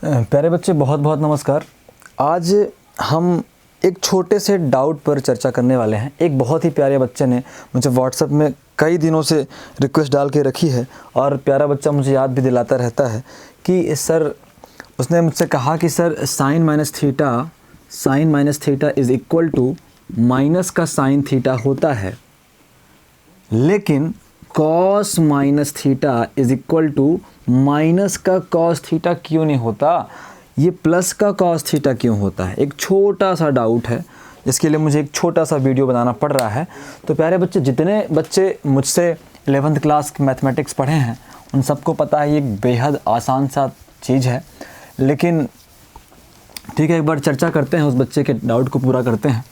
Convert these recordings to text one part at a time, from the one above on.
प्यारे बच्चे, बहुत बहुत नमस्कार। आज हम एक छोटे से डाउट पर चर्चा करने वाले हैं। एक बहुत ही प्यारे बच्चे ने मुझे व्हाट्सएप में कई दिनों से रिक्वेस्ट डाल के रखी है और प्यारा बच्चा मुझे याद भी दिलाता रहता है कि सर, उसने मुझसे कहा कि sir sine minus theta is equal to minus का साइन थीटा होता है, लेकिन cos minus theta is equal to minus का कॉस थीटा क्यों नहीं होता, ये प्लस का कॉस थीटा क्यों होता है। एक छोटा सा डाउट है, इसके लिए मुझे एक छोटा सा वीडियो बनाना पड़ रहा है। तो प्यारे बच्चे, जितने बच्चे मुझसे 11th क्लास मैथमेटिक्स पढ़े हैं उन सबको पता है ये एक बेहद आसान सा चीज़ है, लेकिन ठीक है, एक बार चर्चा करते हैं, उस बच्चे के डाउट को पूरा करते हैं।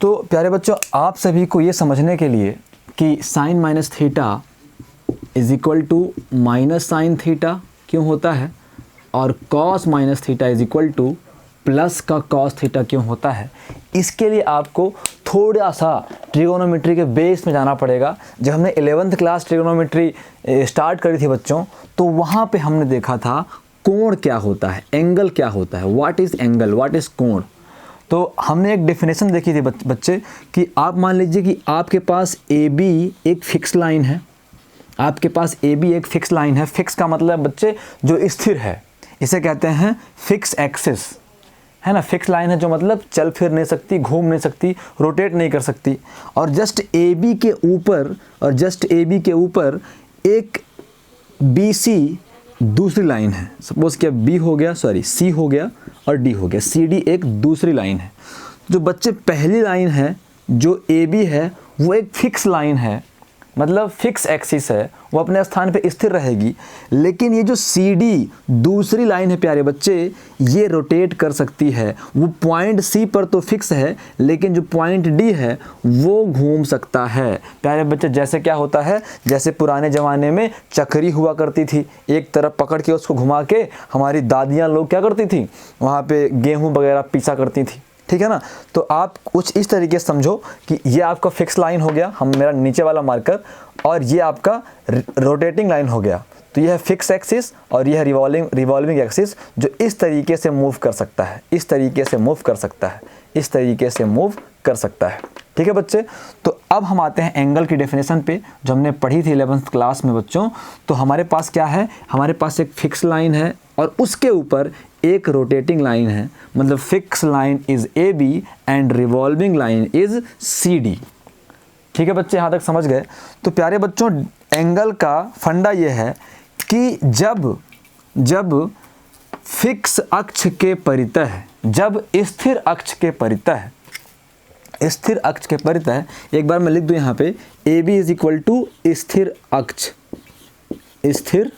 तो प्यारे बच्चों, आप सभी को ये समझने के लिए कि sine minus theta is equal to minus sine theta क्यों होता है और cos minus theta is equal to plus का कॉस थीटा क्यों होता है, इसके लिए आपको थोड़ा सा ट्रिगोनोमेट्री के बेस में जाना पड़ेगा। जब हमने 11th क्लास ट्रिगोनोमेट्री स्टार्ट करी थी बच्चों, तो वहाँ पे हमने देखा था कोण क्या होता है, एंगल क्या होता है, what is angle, what is कोण। तो हमने एक डेफिनेशन देखी थी बच्चे कि आप मान लीजिए कि आपके पास ए बी एक फिक्स लाइन है, आपके पास ए बी एक फिक्स लाइन है। फिक्स का मतलब बच्चे जो स्थिर है, इसे कहते हैं फिक्स एक्सिस, है ना। फिक्स लाइन है जो मतलब चल फिर नहीं सकती, घूम नहीं सकती, रोटेट नहीं कर सकती। और जस्ट ए बी के ऊपर एक बी सी दूसरी लाइन है। सपोज क्या बी हो गया, सॉरी सी हो गया और डी हो गया, सी डी एक दूसरी लाइन है। जो बच्चे पहली लाइन है जो ए बी है वो एक फिक्स लाइन है, मतलब फिक्स एक्सिस है, वो अपने स्थान पे स्थिर रहेगी। लेकिन ये जो सी डी दूसरी लाइन है प्यारे बच्चे, ये रोटेट कर सकती है। वो पॉइंट सी पर तो फिक्स है, लेकिन जो पॉइंट डी है वो घूम सकता है। प्यारे बच्चे, जैसे क्या होता है, जैसे पुराने ज़माने में चक्री हुआ करती थी, एक तरफ पकड़ के उसको घुमा के हमारी दादियाँ लोग क्या करती थी, वहाँ पे गेहूँ वगैरह पीसा करती थी, ठीक है ना। तो आप कुछ इस तरीके से समझो कि ये आपका फिक्स लाइन हो गया, हम मेरा नीचे वाला मार्कर, और ये आपका रोटेटिंग लाइन हो गया। तो यह है फिक्स एक्सिस और यह है रिवॉल्विंग एक्सिस, जो इस तरीके से मूव कर सकता है, इस तरीके से मूव कर सकता है, इस तरीके से मूव कर सकता है, ठीक है बच्चे। तो अब हम आते हैं एंगल की डेफिनेशन पे, जो हमने पढ़ी थी 11th क्लास में बच्चों। तो हमारे पास क्या है, हमारे पास एक फिक्स लाइन है और उसके ऊपर एक रोटेटिंग लाइन है, मतलब fix line is A B and revolving line is C D. ठीक है बच्चे, यहाँ तक समझ गए। तो प्यारे बच्चों, एंगल का फंडा ये है कि जब फिक्स अक्ष के परितः, जब स्थिर अक्ष के परितः, स्थिर अक्ष के परितः, एक बार मैं लिख दूं यहाँ पे, A B is equal to स्थिर अक्ष, स्थिर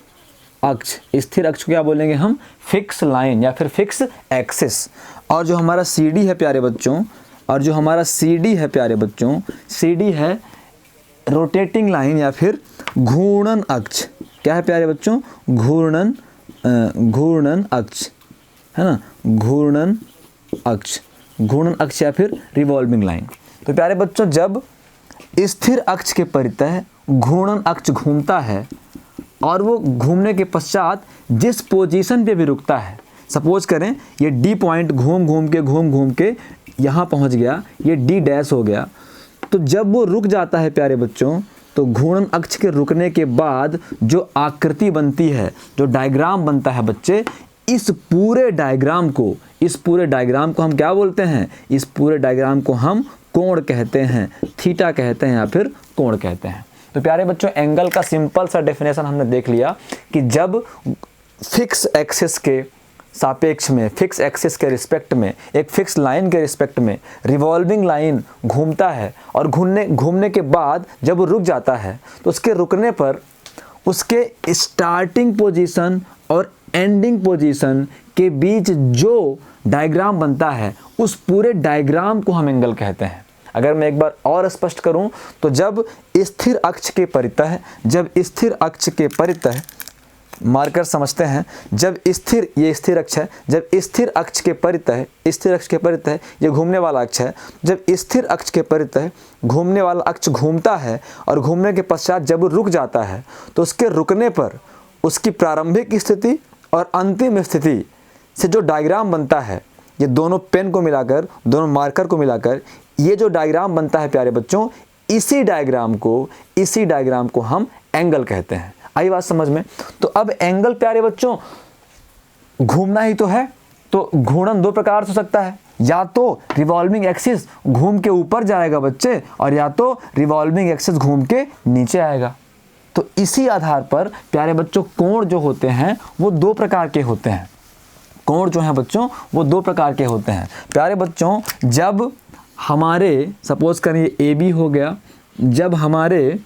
अक्ष, स्थिर अक्ष को क्या बोलेंगे हम, फिक्स लाइन या फिर फिक्स एक्सिस। और जो हमारा सी डी है प्यारे बच्चों, और जो हमारा सी डी है प्यारे बच्चों, सी डी है रोटेटिंग लाइन या फिर घूर्णन अक्ष। क्या है प्यारे बच्चों, घूर्णन अक्ष, है ना, घूर्णन अक्ष या फिर रिवॉल्विंग लाइन। तो प्यारे बच्चों, जब स्थिर अक्ष के परितः घूर्णन अक्ष घूमता है और वो घूमने के पश्चात जिस पोजीशन पे भी रुकता है, सपोज करें ये डी पॉइंट घूम घूम के यहाँ पहुँच गया, ये डी डैश हो गया। तो जब वो रुक जाता है प्यारे बच्चों, तो घूर्णन अक्ष के रुकने के बाद जो आकृति बनती है, जो डायग्राम बनता है बच्चे, इस पूरे डायग्राम को हम क्या बोलते हैं, इस पूरे डायग्राम को हम कोण कहते हैं, थीटा कहते हैं या फिर कोण कहते हैं। तो प्यारे बच्चों, एंगल का सिंपल सा डेफिनेशन हमने देख लिया कि जब फिक्स एक्सिस के सापेक्ष में, फिक्स एक्सिस के रिस्पेक्ट में, एक फिक्स लाइन के रिस्पेक्ट में रिवॉल्विंग लाइन घूमता है और घूमने के बाद जब वो रुक जाता है, तो उसके रुकने पर उसके स्टार्टिंग पोजीशन और एंडिंग पोजीशन के बीच जो डायग्राम बनता है, उस पूरे डायग्राम को हम एंगल कहते हैं। अगर मैं एक बार और स्पष्ट करूं, तो जब स्थिर अक्ष के परितः मार्कर समझते हैं, जब स्थिर, ये स्थिर अक्ष है, जब स्थिर अक्ष के परितः ये घूमने वाला अक्ष है, जब स्थिर अक्ष के परितः घूमने वाला अक्ष घूमता है और घूमने के पश्चात जब रुक जाता है, तो उसके रुकने पर उसकी प्रारंभिक स्थिति और अंतिम स्थिति से जो डायग्राम बनता है, ये दोनों पेन को मिलाकर, दोनों मार्कर को मिलाकर ये जो डायग्राम बनता है प्यारे बच्चों, इसी डायग्राम को हम एंगल कहते हैं। आई बात समझ में? तो अब एंगल प्यारे बच्चों घूमना ही तो है, तो घूर्णन दो प्रकार से हो सकता है, या तो रिवॉल्विंग एक्सिस घूम के ऊपर जाएगा बच्चे, और या तो रिवॉल्विंग एक्सिस घूम के नीचे आएगा। तो इसी आधार पर प्यारे बच्चों कोण जो होते हैं वो दो प्रकार के होते हैं। कोण जो हैं बच्चों वो दो प्रकार के होते हैं प्यारे बच्चों। जब हमारे सपोज करें ये ए बी हो गया, जब हमारे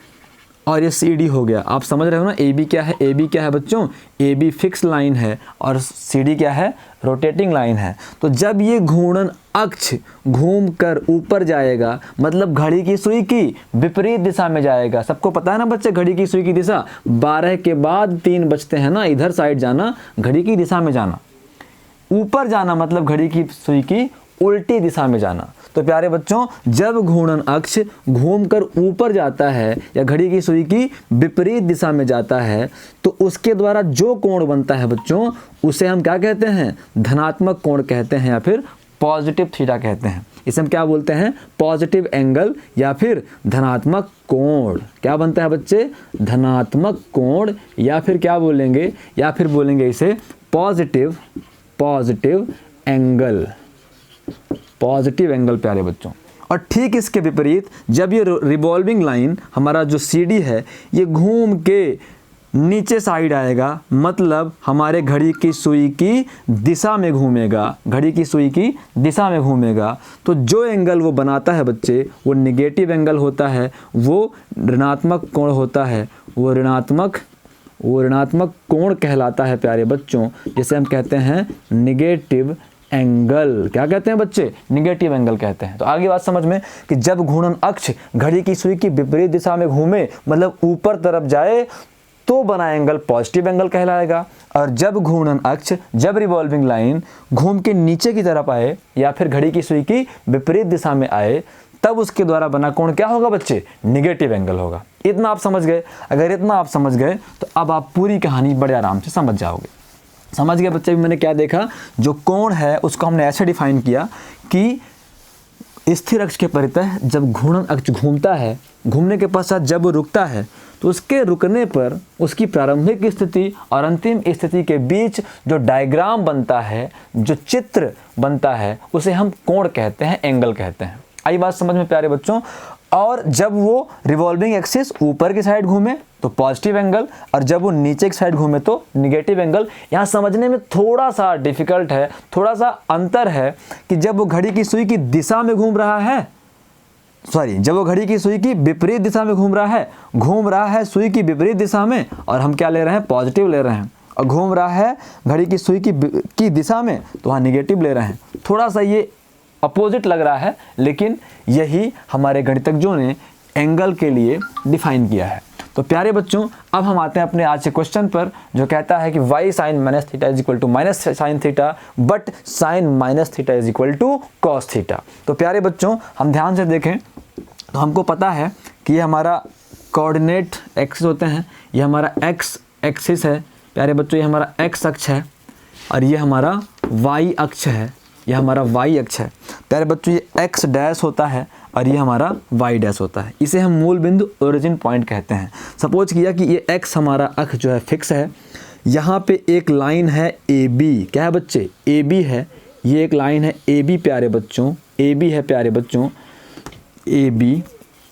और ये सी डी हो गया, आप समझ रहे हो ना। ए बी क्या है? ए बी क्या है बच्चों? ए बी फिक्स लाइन है और सी डी क्या है? रोटेटिंग लाइन है। तो जब ये घूर्णन अक्ष घूम कर ऊपर जाएगा, मतलब घड़ी की सुई की विपरीत दिशा में जाएगा। सबको पता है ना बच्चे, घड़ी की सुई की दिशा 12 के बाद 3 बजते हैं ना, इधर साइड जाना, घड़ी की दिशा में जाना। ऊपर जाना मतलब घड़ी की सुई की उल्टी दिशा में जाना। तो प्यारे बच्चों जब घूर्णन अक्ष घूमकर ऊपर जाता है या घड़ी की सुई की विपरीत दिशा में जाता है, तो उसके द्वारा जो कोण बनता है बच्चों उसे हम क्या कहते हैं? धनात्मक कोण कहते हैं या फिर पॉजिटिव थीटा कहते हैं। इसे हम क्या बोलते हैं? पॉजिटिव एंगल या फिर धनात्मक कोण। क्या बनता है बच्चे? धनात्मक कोण, या फिर क्या बोलेंगे? या फिर बोलेंगे इसे पॉजिटिव एंगल, पॉजिटिव एंगल प्यारे बच्चों। और ठीक इसके विपरीत जब ये रिवॉल्विंग लाइन हमारा जो सी डी है ये घूम के नीचे साइड आएगा, मतलब हमारे घड़ी की सुई की दिशा में घूमेगा, घड़ी की सुई की दिशा में घूमेगा, तो जो एंगल वो बनाता है बच्चे वो निगेटिव एंगल होता है, वो ऋणात्मक कोण होता है, वो ऋणात्मक कोण कहलाता है प्यारे बच्चों, जिसे हम कहते हैं निगेटिव एंगल। क्या कहते हैं बच्चे? निगेटिव एंगल कहते हैं। तो आगे बात समझ में कि जब घूर्णन अक्ष घड़ी की सुई की विपरीत दिशा में घूमे, मतलब ऊपर तरफ जाए, तो बना एंगल पॉजिटिव एंगल कहलाएगा। और जब घूर्णन अक्ष, जब रिवॉल्विंग लाइन घूम के नीचे की तरफ आए या फिर घड़ी की सुई की विपरीत दिशा में आए, तब उसके द्वारा बना कोण क्या होगा बच्चे? निगेटिव एंगल होगा। इतना आप समझ गए? अगर इतना आप समझ गए तो अब आप पूरी कहानी बड़े आराम से समझ जाओगे। समझ गए बच्चे? मैंने क्या देखा, जो कोण है उसको हमने ऐसे डिफाइन किया कि स्थिर अक्ष के परितः जब घूर्णन अक्ष घूमता है, घूमने के पश्चात जब वो रुकता है, तो उसके रुकने पर उसकी प्रारंभिक स्थिति और अंतिम स्थिति के बीच जो डायग्राम बनता है, जो चित्र बनता है, उसे हम कोण कहते हैं, एंगल कहते हैं। आई बात समझ में प्यारे बच्चों? और जब वो रिवॉल्विंग एक्सिस ऊपर की साइड घूमे तो पॉजिटिव एंगल, और जब वो नीचे की साइड घूमे तो निगेटिव एंगल। यहाँ समझने में थोड़ा सा डिफिकल्ट है, थोड़ा सा अंतर है कि जब वो घड़ी की सुई की दिशा में घूम रहा है, जब वो घड़ी की सुई की विपरीत दिशा में घूम रहा है सुई की विपरीत दिशा में, और हम क्या ले रहे हैं? पॉजिटिव ले रहे हैं। और घूम रहा है घड़ी की सुई की दिशा में, तो वहाँ निगेटिव ले रहे हैं। थोड़ा सा ये अपोजिट लग रहा है, लेकिन यही हमारे गणितज्ञों ने एंगल के लिए डिफाइन किया है। तो प्यारे बच्चों अब हम आते हैं अपने आज के क्वेश्चन पर, जो कहता है कि y sin minus theta is equal to minus sine theta, but sine minus theta is equal to cos theta. तो प्यारे बच्चों हम ध्यान से देखें तो हमको पता है कि ये हमारा कोऑर्डिनेट एक्सिस होते हैं, ये हमारा x एक्सिस है प्यारे बच्चों, ये हमारा x अक्ष है, और ये हमारा y अक्ष है, यह हमारा y अक्ष है प्यारे बच्चों। ये x डैश होता है और ये हमारा y डैश होता है। इसे हम मूल बिंदु ओरिजिन पॉइंट कहते हैं। सपोज किया कि ये x हमारा अक्ष जो है फिक्स है, यहाँ पे एक लाइन है AB। क्या है बच्चे? AB है, ये एक लाइन है AB प्यारे बच्चों, AB है प्यारे बच्चों, AB।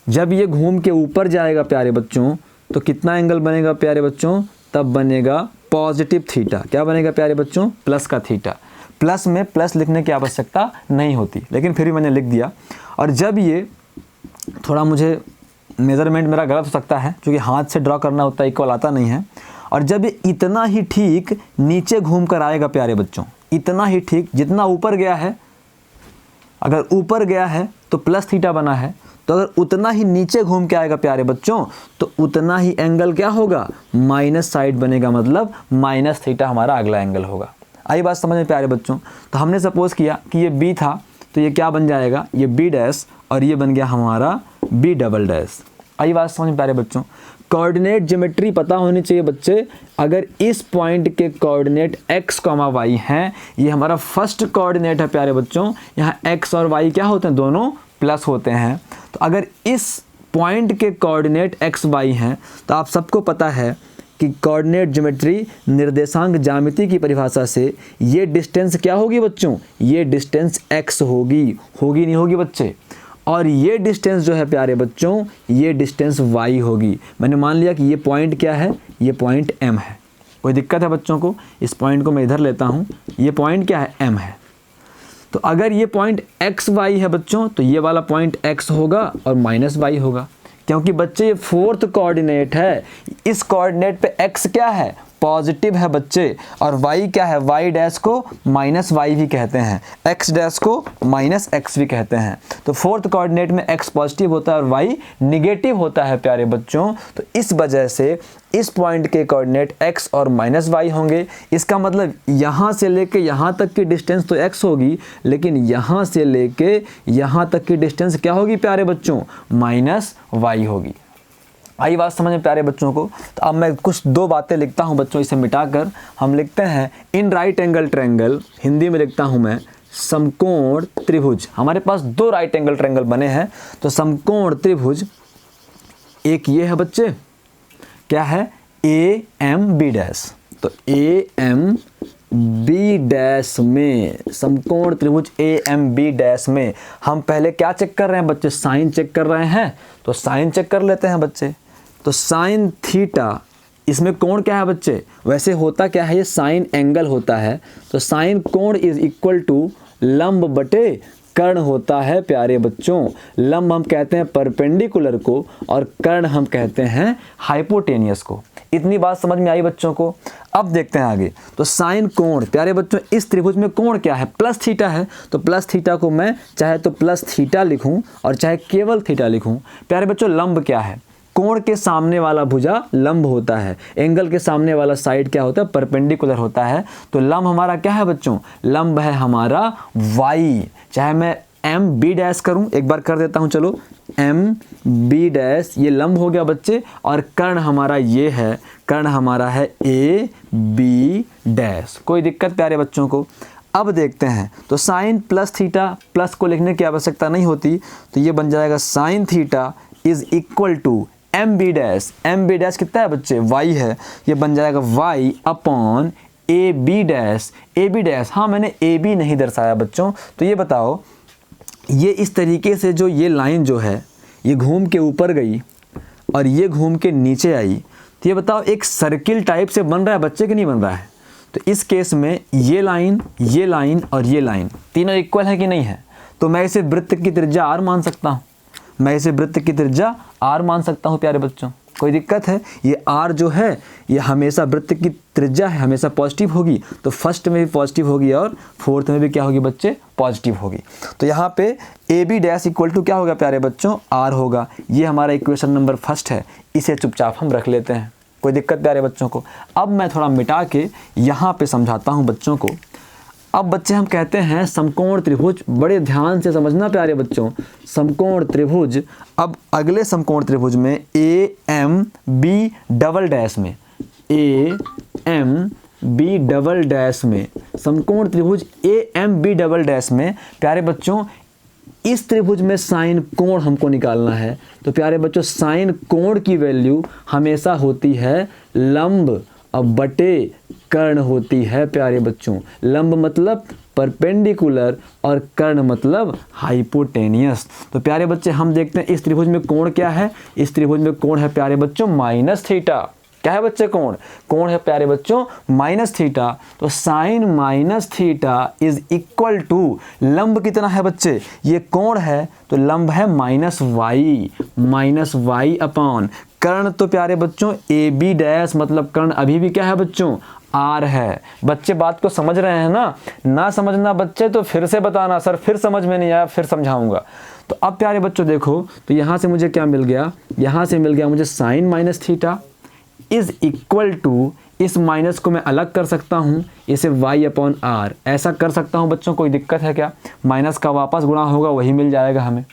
जब ये घूम के ऊपर जाएगा प्यारे बच्चों तो कितना एंगल बनेगा प्यारे बच्चों? तब बनेगा पॉजिटिव थीटा। क्या बनेगा प्यारे बच्चों? प्लस का थीटा। प्लस में प्लस लिखने की आवश्यकता नहीं होती, लेकिन फिर भी मैंने लिख दिया। और जब ये थोड़ा मुझे मेज़रमेंट मेरा गलत हो सकता है क्योंकि हाथ से ड्रॉ करना होता है, इक्वल आता नहीं है। और जब ये इतना ही ठीक नीचे घूम कर आएगा प्यारे बच्चों, इतना ही ठीक जितना ऊपर गया है, अगर ऊपर गया है तो प्लस थीटा बना है, तो अगर उतना ही नीचे घूम के आएगा प्यारे बच्चों तो उतना ही एंगल क्या होगा? माइनस साइड बनेगा, मतलब माइनस थीटा हमारा अगला एंगल होगा। आई बात समझ में प्यारे बच्चों? तो हमने सपोज किया कि ये B था, तो ये क्या बन जाएगा? ये B डैश, और ये बन गया हमारा B डबल डैश। आई बात समझ में प्यारे बच्चों? कोऑर्डिनेट ज्योमेट्री पता होनी चाहिए बच्चे। अगर इस पॉइंट के कोऑर्डिनेट x, y हैं, ये हमारा फर्स्ट कोऑर्डिनेट है प्यारे बच्चों, यहाँ x और y क्या होते हैं, दोनों प्लस होते हैं। तो अगर इस पॉइंट के कोऑर्डिनेट x, y हैं तो आप सबको पता है कि कोऑर्डिनेट ज्योमेट्री निर्देशांक ज्यामिति की परिभाषा से ये डिस्टेंस क्या होगी बच्चों, ये डिस्टेंस x होगी नहीं होगी बच्चे, और ये डिस्टेंस जो है प्यारे बच्चों, ये डिस्टेंस y होगी। मैंने मान लिया कि ये पॉइंट क्या है, ये पॉइंट m है। कोई दिक्कत है बच्चों को? इस पॉइंट को मैं इधर लेता हूँ, ये पॉइंट क्या है, m है। तो अगर ये पॉइंट x, y है बच्चों, तो ये वाला पॉइंट x होगा और माइनस y होगा, क्योंकि बच्चे ये फोर्थ कोऑर्डिनेट है। इस कोऑर्डिनेट पे x क्या है, पॉजिटिव है बच्चे, और y क्या है, y डैश को माइनस y भी कहते हैं, x डैश को माइनस x भी कहते हैं। तो फोर्थ कोऑर्डिनेट में x पॉजिटिव होता है और y निगेटिव होता है प्यारे बच्चों। तो इस वजह से इस पॉइंट के कोऑर्डिनेट x और माइनस y होंगे। इसका मतलब यहाँ से लेके यहाँ तक की डिस्टेंस तो x होगी, लेकिन यहाँ से लेके यहाँ तक की डिस्टेंस क्या होगी प्यारे बच्चों, माइनस y होगी। आई बात समझ में प्यारे बच्चों को? तो अब मैं कुछ दो बातें लिखता हूँ बच्चों, इसे मिटाकर हम लिखते हैं in right angle triangle, Hindi में लिखता हूँ मैं समकोण त्रिभुज। हमारे पास दो राइट एंगल ट्रायंगल बने हैं, तो समकोण त्रिभुज एक ये है बच्चे, क्या है, ए एम बी डैश। तो ए एम बी डैश में, समकोण त्रिभुज ए एम बी डैश में हम पहले क्या चेक कर रहे हैं बच्चे, साइन चेक कर रहे हैं। तो साइन चेक कर लेते हैं बच्चे। तो साइन थीटा, इसमें कोण क्या है बच्चे, वैसे होता क्या है, ये साइन एंगल होता है। तो साइन कोण इज इक्वल टू लंब बटे कर्ण होता है प्यारे बच्चों। लंब हम कहते हैं परपेंडिकुलर को और कर्ण हम कहते हैं हाइपोटेनियस को। इतनी बात समझ में आई बच्चों को? अब देखते हैं आगे। तो साइन कोण प्यारे बच्चों, इस त्रिभुज में कोण क्या है, प्लस थीटा है। तो प्लस थीटा को मैं चाहे तो प्लस थीटा लिखूं और चाहे केवल थीटा लिखूं। प्यारे बच्चों लंब क्या है, कोण के सामने वाला भुजा लंब होता है, एंगल के सामने वाला साइड क्या होता है, परपेंडिकुलर होता है। तो लंब हमारा क्या है बच्चों, लंब है हमारा y। चाहे मैं एम बी डैश करूं, एक बार कर देता हूं, चलो एम बी डैश, ये लंब हो गया बच्चे, और कर्ण हमारा ये है, कर्ण हमारा है ए बी डैश। कोई दिक्कत प्यारे बच्चों को? अब देखते हैं। तो साइन प्लस थीटा, प्लस को लिखने की आवश्यकता नहीं होती, तो ये बन जाएगा sine theta is equal to M B dash. M B dash कितना है बच्चे, y है, ये बन जाएगा y upon A B dash. A B dash, हाँ मैंने ए बी नहीं दर्शाया बच्चों। तो ये बताओ, ये इस तरीके से जो ये लाइन जो है, ये घूम के ऊपर गई और ये घूम के नीचे आई, तो ये बताओ एक सर्किल टाइप से बन रहा है बच्चे कि नहीं बन रहा है? तो इस केस में ये लाइन और ये लाइन तीनों इक्वल है कि नहीं है? तो मैं इसे वृत्त की त्रिज्या r मान सकता हूँ, मैं इसे वृत्त की त्रिज्या r मान सकता हूँ प्यारे बच्चों। कोई दिक्कत है? ये r जो है ये हमेशा वृत्त की त्रिज्या है, हमेशा पॉजिटिव होगी। तो फर्स्ट में भी पॉजिटिव होगी और फोर्थ में भी क्या होगी बच्चे, पॉजिटिव होगी। तो यहाँ पे A B dash equal to क्या होगा प्यारे बच्चों, r होगा। ये हमारा इक्वेशन नंबर फर्स्ट है, इसे चुपचाप हम रख लेते हैं। कोई दिक्कत प्यारे बच्चों को? अब मैं थोड़ा मिटा के यहाँ पे समझाता हूँ बच्चों को। अब बच्चे हम कहते हैं समकोण त्रिभुज, बड़े ध्यान से समझना प्यारे बच्चों, समकोण त्रिभुज। अब अगले समकोण त्रिभुज में A M B double dash में, A M B double dash में, समकोण त्रिभुज A M B double dash में प्यारे बच्चों, इस त्रिभुज में साइन कोण हमको निकालना है। तो प्यारे बच्चों साइन कोण की वैल्यू हमेशा होती है लंब अब बटे कर्ण होती है प्यारे बच्चों। लंब मतलब परपेंडिकुलर और कर्ण मतलब हाइपोटेनियस। तो प्यारे बच्चे हम देखते हैं इस त्रिभुज में कोण क्या है, इस त्रिभुज में कोण है प्यारे बच्चों माइनस थीटा। क्या है बच्चे, कोण, कोण है प्यारे बच्चों माइनस थीटा। तो sine minus theta is equal to, लंब कितना है बच्चे, ये कोण है तो लंब है माइनस वाई अपॉन कर्ण। तो प्यारे बच्चों ए बी डैश मतलब कर्ण अभी भी क्या है बच्चों, आर है। बच्चे बात को समझ रहे हैं ना समझना बच्चे तो फिर से बताना, सर फिर समझ में नहीं आया फिर समझाऊंगा। तो अब प्यारे बच्चों देखो, तो यहाँ से मुझे क्या मिल गया, यहाँ से मिल गया मुझे sine minus theta is equal to, इस माइनस को मैं अलग कर सकता हूँ, इसे y अपॉन आर ऐसा कर सकता हूँ बच्चों। कोई दिक्कत है क्या? माइनस का वापस गुणा होगा वही मिल जाएगा हमें।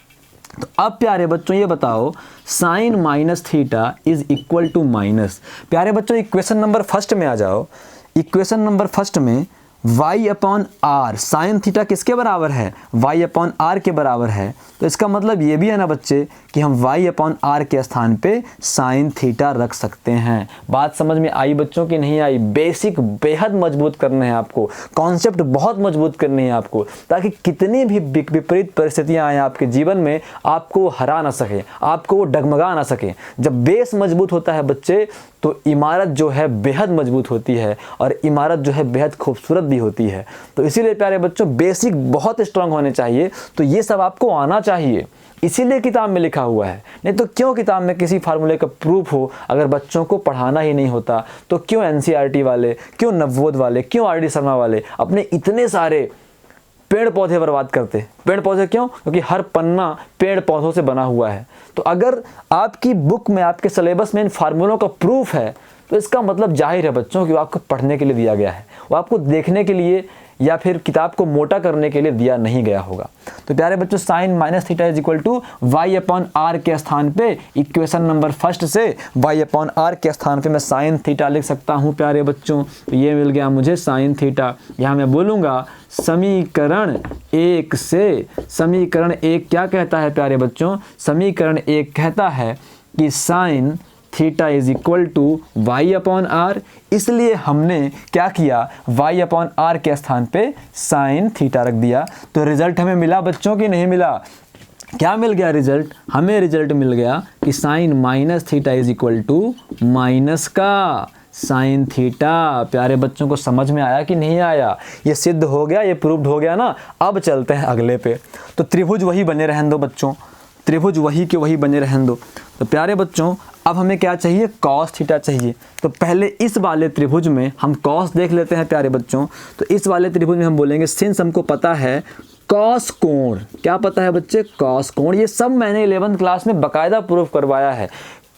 तो अब प्यारे बच्चों ये बताओ sine minus theta is equal to minus. प्यारे बच्चों इक्वेशन नंबर फर्स्ट में आ जाओ। इक्वेशन नंबर फर्स्ट में y upon R, sine theta किसके बराबर है, y अपॉन आर के बराबर है। तो इसका मतलब ये भी है ना बच्चे कि हम y अपॉन आर के स्थान पे साइन थीटा रख सकते हैं। बात समझ में आई बच्चों की नहीं आई? बेसिक बेहद मजबूत करने हैं आपको, कॉन्सेप्ट बहुत मजबूत करने हैं आपको, ताकि कितनी भी विपरीत परिस्थितियां आए आपके जीवन में आपको हरा ना सके, आपको वो डगमगा ना सके। जब बेस मजबूत होता है बच्चे तो इमारत जो है बेहद मजबूत होती है और इमारत जो है बेहद खूबसूरत भी होती है। तो इसीलिए प्यारे बच्चों बेसिक बहुत स्ट्रांग होने चाहिए। तो ये सब आपको आना चाहिए, इसीलिए किताब में लिखा हुआ है। नहीं तो क्यों किताब में किसी फार्मूले का प्रूफ हो अगर बच्चों को पढ़ाना ही नहीं होता? तो क्यों एनसीईआरटी वाले, क्यों नवोद वाले, क्यों आर डी शर्मा वाले अपने इतने सारे पेड़ पौधे बर्बाद करते? पेड़ पौधे क्यों? क्योंकि हर पन्ना पेड़ पौधों से बना हुआ है। तो अगर आपकी बुक में, आपके सिलेबस में इन फार्मूलों का प्रूफ है तो इसका मतलब जाहिर है बच्चों कि वो आपको पढ़ने के लिए दिया गया है, वो आपको देखने के लिए या फिर किताब को मोटा करने के लिए दिया नहीं गया होगा। तो प्यारे बच्चों sine minus theta is equal to Y upon R के स्थान पे इक्वेशन नंबर फर्स्ट से वाई अपॉन आर के स्थान पे मैं साइन थीटा लिख सकता हूँ प्यारे बच्चों। तो ये मिल गया मुझे साइन थीटा। यहाँ मैं बोलूँगा समीकरण एक से, समीकरण एक क्या कहता है प्यारे बच्चों? समीकरण एक कहता है कि sine theta is equal to Y upon R. इसलिए हमने क्या किया, वाई अपॉन आर के स्थान पे साइन थीटा रख दिया। तो रिजल्ट हमें मिला बच्चों की नहीं मिला? क्या मिल गया रिजल्ट? हमें रिजल्ट मिल गया कि sine minus theta is equal to minus का साइन थीटा। प्यारे बच्चों को समझ में आया कि नहीं आया? ये सिद्ध हो गया, ये प्रूव्ड हो गया ना। अब चलते हैं अगले पे। तो त्रिभुज वही बने रहने दो बच्चों, त्रिभुज वही के वही बने रहने दो। तो प्यारे बच्चों अब हमें क्या चाहिए? कॉस थीटा चाहिए। तो पहले इस वाले त्रिभुज में हम कॉस देख लेते हैं प्यारे बच्चों। तो इस वाले त्रिभुज में हम बोलेंगे सिंस हमको पता है कॉस कोण, क्या पता है बच्चे? कॉस कोण। ये सब मैंने 11th क्लास में बाकायदा प्रूफ करवाया है।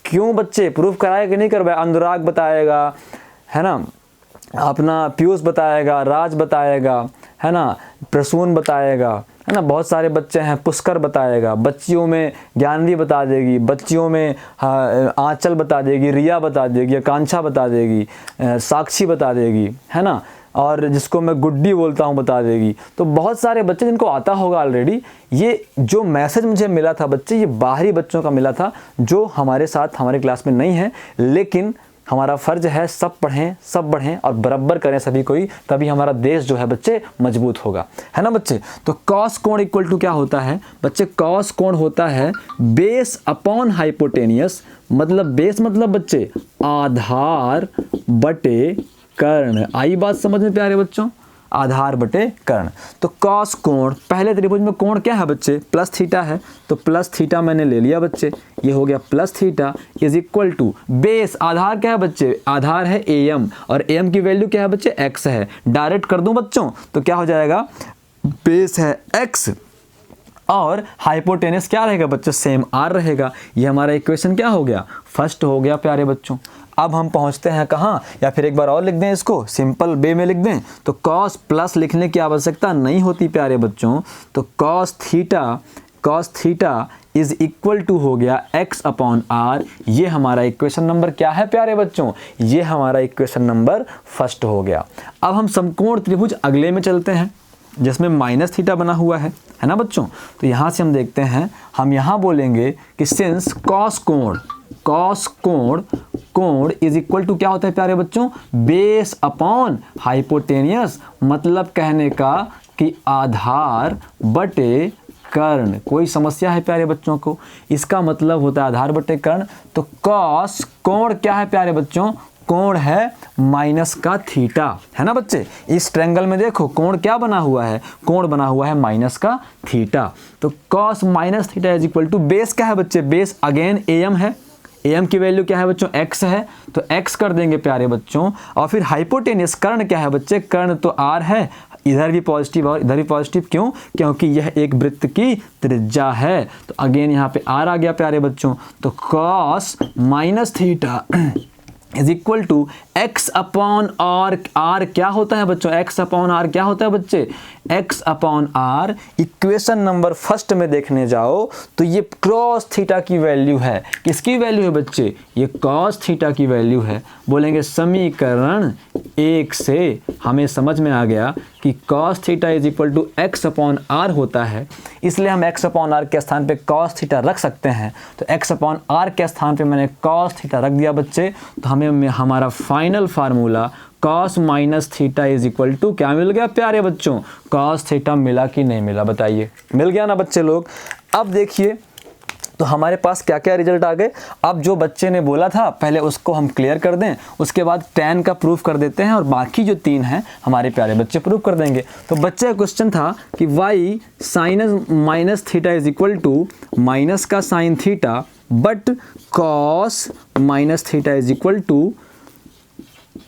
क्यों बच्चे? प्रूफ कराया कि नहीं करवाया? अनुराग बताएगा, है ना, अपना पीयूष बताएगा, राज बताएगा, है ना, प्रसून बताएगा, है ना, बहुत सारे बच्चे हैं, पुष्कर बताएगा, बच्चियों में ज्ञानवी बता देगी, बच्चियों में आंचल बता देगी, रिया बता देगी, आकांक्षा बता देगी, साक्षी बता देगी, है ना, और जिसको मैं गुड्डी बोलता हूँ बता देगी। तो बहुत सारे बच्चे जिनको आता होगा ऑलरेडी। ये जो मैसेज मुझे मिला था बच्चे, ये बाहरी बच्चों का मिला था जो हमारे साथ हमारे क्लास में नहीं है, लेकिन हमारा फ़र्ज है सब पढ़ें, सब बढ़ें और बराबर करें सभी कोई, तभी हमारा देश जो है बच्चे मजबूत होगा, है ना बच्चे। तो कॉस कोण इक्वल टू क्या होता है बच्चे? कॉस कोण होता है बेस अपॉन हाइपोटेनियस। मतलब बेस मतलब बच्चे आधार बटे कर्ण। आई बात समझ में प्यारे बच्चों? आधार बटे कर्ण। तो कॉस कोण, पहले त्रिभुज में कोण क्या है बच्चे? प्लस थीटा है। तो प्लस थीटा मैंने ले लिया बच्चे, ये हो गया plus theta is equal to base, आधार क्या है बच्चे? आधार है एम, और एम की वैल्यू क्या है बच्चे? एक्स है। डायरेक्ट कर दूं बच्चों तो क्या हो जाएगा? बेस है एक्स और हाइपोटेनस क्या रहेगा बच्चों? सेम आर रहेगा। ये हमारा इक्वेशन क्या हो गया? फर्स्ट हो गया प्यारे बच्चों। अब हम पहुंचते हैं कहाँ? या फिर एक बार और लिख दें, इसको सिंपल वे में लिख दें। तो कॉस प्लस लिखने की आवश्यकता नहीं होती प्यारे बच्चों। तो cos theta is equal to हो गया एक्स अपॉन आर। ये हमारा इक्वेशन नंबर क्या है प्यारे बच्चों? ये हमारा इक्वेशन नंबर फर्स्ट हो गया। अब हम समकोण त्रिभुज अगले में चलते हैं जिसमें माइनस थीटा बना हुआ है ना बच्चों। तो यहाँ से हम देखते हैं, हम यहाँ बोलेंगे कि सिंस कॉस कोण इज इक्वल टू क्या होता है प्यारे बच्चों? Base upon hypotenuse. मतलब कहने का कि आधार बटे कर्ण। कोई समस्या है प्यारे बच्चों को? इसका मतलब होता है आधार बटे कर्ण। तो कॉस कोण क्या है प्यारे बच्चों? कोण है माइनस का थीटा, है ना बच्चे। इस ट्रायंगल में देखो कोण क्या बना हुआ है? कोण बना हुआ है माइनस का थीटा। तो cos minus theta is equal to base क्या है बच्चे? बेस अगेन एम है। एम की वैल्यू क्या है बच्चों? एक्स है। तो एक्स कर देंगे प्यारे बच्चों। और फिर हाइपोटेनियस कर्ण क्या है बच्चे? कर्ण तो आर है, इधर भी पॉजिटिव और इधर भी पॉजिटिव। क्यों? क्योंकि यह एक वृत्त की त्रिज्या है। तो अगेन यहाँ पे आर आ गया प्यारे बच्चों। तो cos minus theta is equal to x upon R, R क्या होता है बच्चों, x अपॉन आर क्या होता है बच्चे, x upon R. Equation number first में देखने जाओ तो ये क्रॉस थीटा की वैल्यू है, किसकी वैल्यू है बच्चे, ये कॉस थीटा की वैल्यू है। बोलेंगे समीकरण 1 से हमें समझ में आ गया कि cos theta is equal to X upon R होता है, इसलिए हम एक्स अपॉन आर के स्थान पे कॉस थीटा रख सकते हैं। तो एक्स अपॉन आर के स्थान पे मैंने कॉस थीटा रख दिया बच्चे, तो हमें हमारा final formula cos minus theta is equal to क्या मिल गया प्यारे बच्चों, कॉस थीटा मिला कि नहीं मिला, बताइए, मिल गया ना बच्चे लोग। अब देखिए तो हमारे पास क्या क्या रिजल्ट आ गए। अब जो बच्चे ने बोला था पहले उसको हम क्लियर कर दें, उसके बाद tan का प्रूफ कर देते हैं और बाकी जो 3 हैं हमारे प्यारे बच्चे प्रूफ कर देंगे। तो बच्चे का क्वेश्चन था कि y sine minus theta is equal to minus का sine theta but cos minus theta is equal to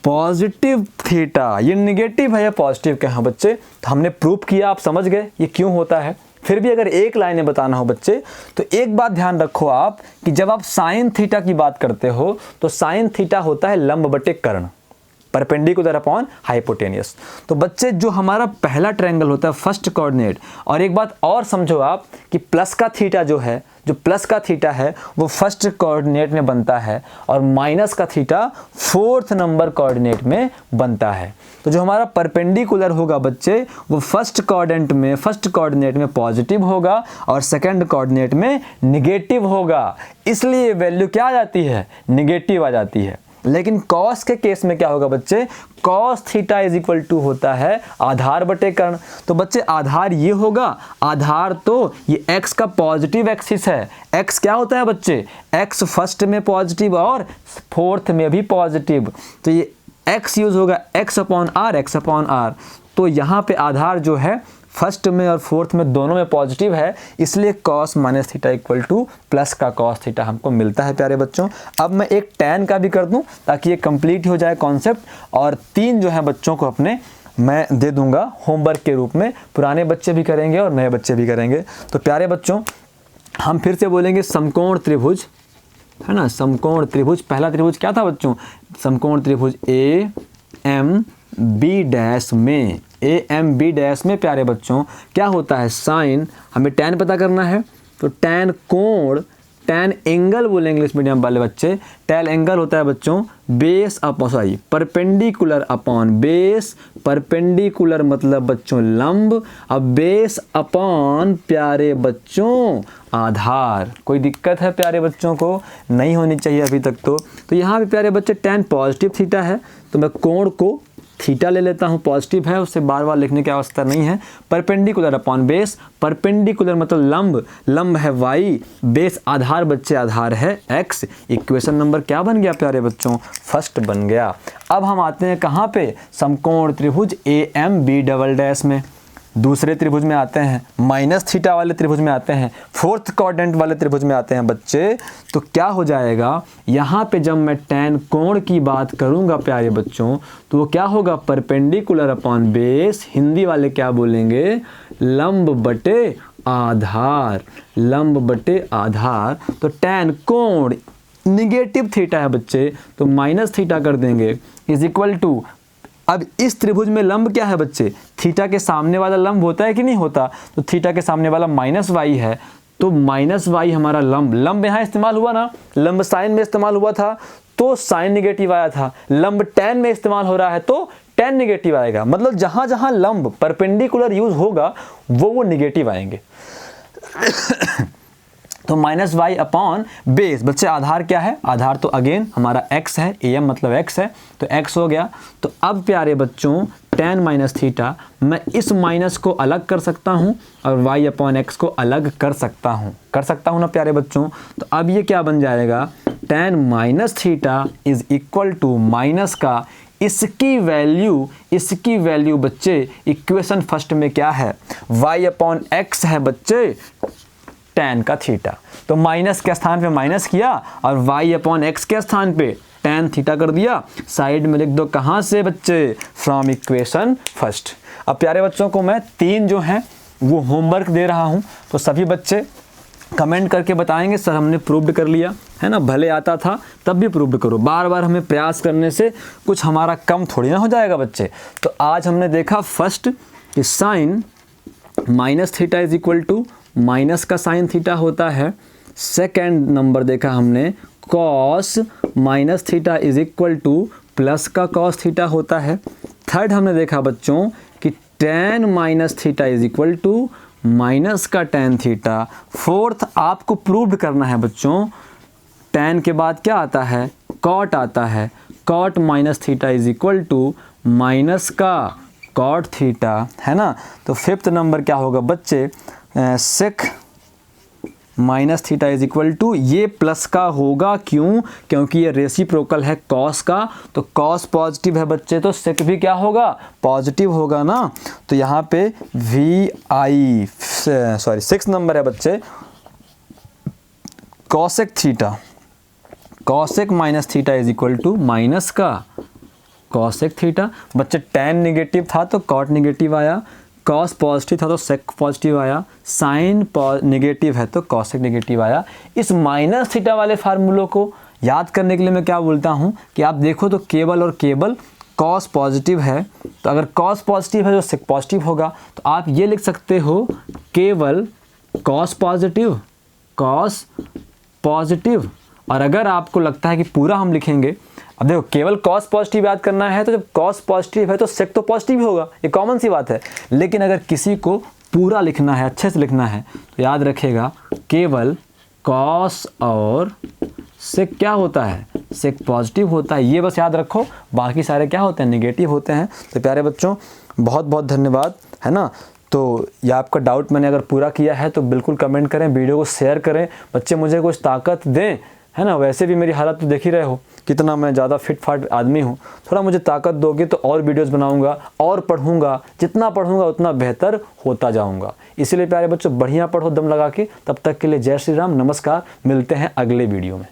positive theta. ये निगेटिव है या पॉजिटिव क्या है बच्चे, तो हमने प्रूफ किया, आप समझ गए ये क्यों होता है। फिर भी अगर एक लाइन में बताना हो बच्चे तो एक बात ध्यान रखो आप कि जब आप साइन थीटा की बात करते हो तो साइन थीटा होता है लंब बटे कर्ण, परपेंडिकुलर अपॉन हाइपोटेनियस। तो बच्चे जो हमारा पहला ट्रायंगल होता है फर्स्ट कोऑर्डिनेट, और एक बात और समझो आप कि प्लस का थीटा जो है, जो प्लस का थीटा है वो फर्स्ट कोऑर्डिनेट में बनता है और माइनस का थीटा फोर्थ नंबर कोऑर्डिनेट में बनता है। तो जो हमारा परपेंडिकुलर होगा बच्चे वो फर्स्ट कोऑर्डिनेट में पॉजिटिव होगा और सेकंड कोऑर्डिनेट में निगेटिव होगा, इसलिए वैल्यू क्या आ जाती है, निगेटिव आ जाती है। लेकिन कॉस के केस में क्या होगा बच्चे, cos theta is equal to होता है आधार बटे कर्ण। तो बच्चे आधार ये होगा, आधार तो ये x का पॉजिटिव एक्सिस है। x क्या होता है बच्चे, x फर्स्ट में पॉजिटिव और फोर्थ में भी पॉजिटिव, तो ये x यूज होगा x अपॉन आर। तो यहाँ पे आधार जो है फर्स्ट में और फोर्थ में दोनों में पॉजिटिव है, इसलिए cos minus theta equal to plus का कॉस थीटा हमको मिलता है प्यारे बच्चों। अब मैं एक tan का भी कर दूं ताकि ये कंप्लीट हो जाए कॉन्सेप्ट, और 3 जो है बच्चों को अपने मैं दे दूंगा होमवर्क के रूप में, पुराने बच्चे भी करेंगे और नए बच्चे भी करेंगे। तो प्यारे बच्चों हम फिर से बोलेंगे समकोण त्रिभुज, है ना, समकोण त्रिभुज। पहला त्रिभुज क्या था बच्चों, समकोण त्रिभुज AMB डैश में, AMB डैश में प्यारे बच्चों क्या होता है, साइन, हमें tan पता करना है तो tan कोण, tan एंगल बोलेंगे इंग्लिश मीडियम वाले बच्चे, tan एंगल होता है बच्चों base upon perpendicular upon base, perpendicular मतलब बच्चों लंब, अब बेस अपॉन प्यारे बच्चों आधार। कोई दिक्कत है प्यारे बच्चों को, नहीं होनी चाहिए अभी तक तो यहाँ पे प्यारे बच्चे tan पॉजिटिव थीटा है तो मैं कोण को थीटा ले लेता हूँ, पॉजिटिव है उससे बार बार लिखने की आवश्यकता नहीं है। परपेंडिकुलर अपॉन बेस, परपेंडिकुलर मतलब लंब, लंब है y, बेस आधार बच्चे आधार है x। इक्वेशन नंबर क्या बन गया प्यारे बच्चों, फर्स्ट बन गया। अब हम आते हैं कहाँ पे, समकोण त्रिभुज AMB डबल डैश में। दूसरे त्रिभुज में आते हैं, माइनस थीटा वाले त्रिभुज में आते हैं, फोर्थ क्वाड्रेंट वाले त्रिभुज में आते हैं बच्चे। तो क्या हो जाएगा यहाँ पे जब मैं tan कोण की बात करूँगा प्यारे बच्चों तो वो क्या होगा, परपेंडिकुलर अपॉन बेस, हिंदी वाले क्या बोलेंगे, लंब बटे आधार, लंब बटे आधार। तो tan कोण निगेटिव थीटा है बच्चे तो माइनस थीटा कर देंगे इज इक्वल टू, अब इस त्रिभुज में लंब क्या है बच्चे, थीटा के सामने वाला लंब होता है कि नहीं होता, तो थीटा के सामने वाला माइनस वाई है तो माइनस वाई हमारा लंब, लंब यहाँ इस्तेमाल हुआ ना, लंब साइन में इस्तेमाल हुआ था तो साइन निगेटिव आया था, लंब tan में इस्तेमाल हो रहा है तो tan निगेटिव आएगा। मतलब जहाँ जहाँ लंब परपेंडिकुलर यूज होगा वो निगेटिव आएंगे। तो माइनस वाई अपॉन बेस, बच्चे आधार क्या है, आधार तो अगेन हमारा x है, AM मतलब x है तो x हो गया। तो अब प्यारे बच्चों tan माइनस थीटा मैं इस माइनस को अलग कर सकता हूँ और y अपॉन x को अलग कर सकता हूँ ना प्यारे बच्चों। तो अब ये क्या बन जाएगा, tan minus theta is equal to minus का इसकी वैल्यू बच्चे इक्वेशन फर्स्ट में क्या है, y अपॉन x है बच्चे tan का थीटा, तो माइनस के स्थान पे माइनस किया और y अपॉन x के स्थान पे tan थीटा कर दिया। साइड में लिख दो कहाँ से बच्चे, फ्रॉम इक्वेशन फर्स्ट। अब प्यारे बच्चों को मैं 3 जो हैं वो होमवर्क दे रहा हूँ, तो सभी बच्चे कमेंट करके बताएंगे सर हमने प्रूव्ड कर लिया है ना, भले आता था तब भी प्रूव्ड करो, बार बार हमें प्रयास करने से कुछ हमारा कम थोड़ी ना हो जाएगा बच्चे। तो आज हमने देखा फर्स्ट कि sine minus theta is equal to minus का साइन थीटा होता है। सेकेंड नंबर देखा हमने cos minus theta is equal to plus का कॉस थीटा होता है। थर्ड हमने देखा बच्चों कि tan minus theta is equal to minus का टेन थीटा। फोर्थ आपको प्रूव्ड करना है बच्चों, टेन के बाद क्या आता है, कॉट आता है, cot minus theta is equal to minus का कॉट थीटा, है ना। तो फिफ्थ नंबर क्या होगा बच्चे, sec minus theta is equal to, ये प्लस का होगा, क्यों, क्योंकि ये रेसिप्रोकल है कॉस का, तो कॉस पॉजिटिव है बच्चे तो सेक भी क्या होगा, पॉजिटिव होगा ना। तो यहाँ पे V I sorry six number है बच्चे, cosec theta, cosec minus theta is equal to minus का कॉसेक थीटा। बच्चे टेन निगेटिव था तो कॉट निगेटिव आया, कॉस पॉजिटिव था तो सेक पॉजिटिव आया, साइन निगेटिव है तो कॉसेक निगेटिव आया। इस माइनस थीटा वाले फार्मूलों को याद करने के लिए मैं क्या बोलता हूँ कि आप देखो तो केवल और केवल कॉस पॉजिटिव है, तो अगर कॉस पॉजिटिव है तो सेक पॉजिटिव होगा, तो आप ये लिख सकते हो केवल कॉस पॉजिटिव, कॉस पॉजिटिव। और अगर आपको लगता है कि पूरा हम लिखेंगे, अब देखो केवल कॉस पॉजिटिव याद करना है तो जब कॉस पॉजिटिव है तो सेक तो पॉजिटिव ही होगा, ये कॉमन सी बात है। लेकिन अगर किसी को पूरा लिखना है, अच्छे से लिखना है, तो याद रखेगा केवल कॉस और सेक क्या होता है, सेक पॉजिटिव होता है, ये बस याद रखो, बाकी सारे क्या होते हैं, नेगेटिव होते हैं। तो प्यारे बच्चों बहुत बहुत धन्यवाद, है ना। तो ये आपका डाउट मैंने अगर पूरा किया है तो बिल्कुल कमेंट करें, वीडियो को शेयर करें, बच्चे मुझे कुछ ताकत दें, है ना। वैसे भी मेरी हालत तो देख ही रहे हो कितना मैं ज़्यादा फिट फाट आदमी हूँ, थोड़ा मुझे ताकत दोगे तो और वीडियोस बनाऊंगा और पढ़ूंगा, जितना पढ़ूंगा उतना बेहतर होता जाऊंगा। इसीलिए प्यारे बच्चों बढ़िया पढ़ो दम लगा के। तब तक के लिए जय श्री राम, नमस्कार, मिलते हैं अगले वीडियो में।